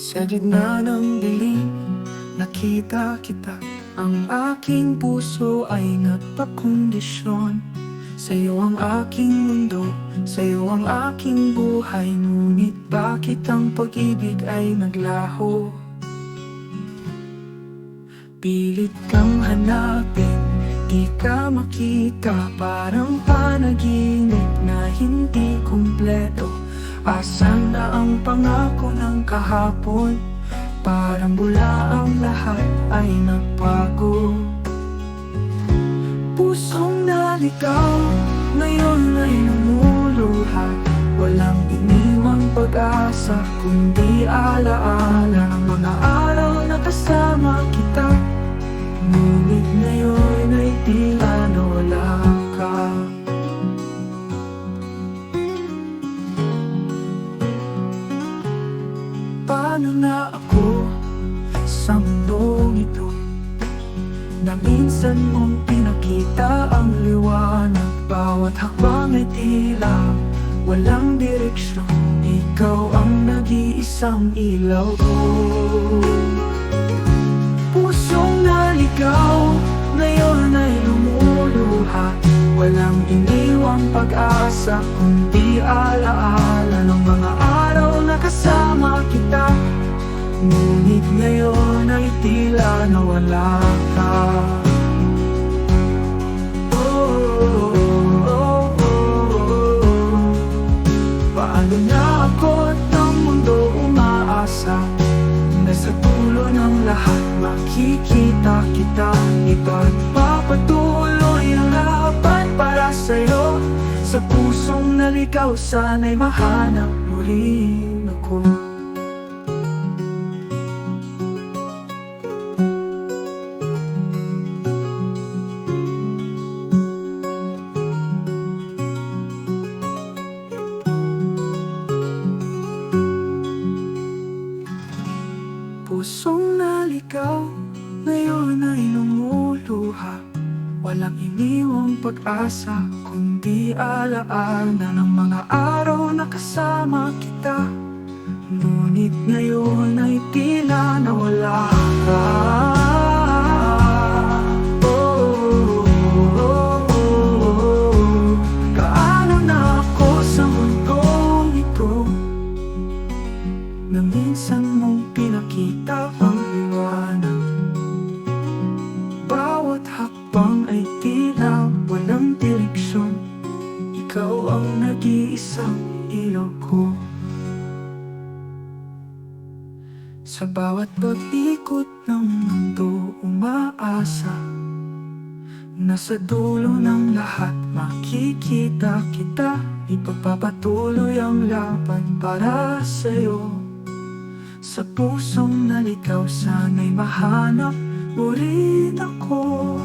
Sa gitna ng dilim, nakita kita. Ang aking puso ay nagpakondisyon. Sa'yo ang aking mundo, sa'yo ang aking buhay. Ngunit bakit ang pag-ibig ay naglaho? Pilit kang hanapin, di ka makita. Parang panaginip na hindi kumpleto. Asan na ang pangako ng kahapon? Parang bula ang lahat ay nagbago. Pusong naligaw, ngayon ay lumuluha. Walang iniwang pag-asa, kundi alaala ng mga araw na kasama kita. Ngunit ngayon ay tila nawala ka. Paano na ako sa mundong ito, na minsan mong pinakita ang liwanag? Bawat hakbang ay tila walang direksyon. Ikaw ang nag-iisang ilaw ko. Pusong naligaw, ngayon ay lumuluha. Walang iniwang pag-asa, kundi alaala ng mga araw na kasama kita. Ngunit ngayon ay tila nawala ka. Paano na ako ng mundo umaasa na sa dulo ng lahat makikita kita? Ipagpapatuloy ang laban para sa'yo. Sa pusong naligaw, sana'y mahanap muli ako. Pusong naligaw, ngayon ay lumuluha. Walang iniwang pag-asa, kundi alaala ng mga araw na kasama kita. Ngunit ngayon ay tila nawala ka. Gaano na ako sa mundong ito, na minsan mong pinakita ang liwanag. Bawat hakbang ay tila walang direksyon. Ikaw ang nag-iisang ilaw ko. Sa bawat pag-ikot ng mundo, umaasa na sa dulo ng lahat makikita kita. Ipagpapatuloy ang laban para sa'yo. Sa pusong naligaw, sana'y mahanap mo rin ako.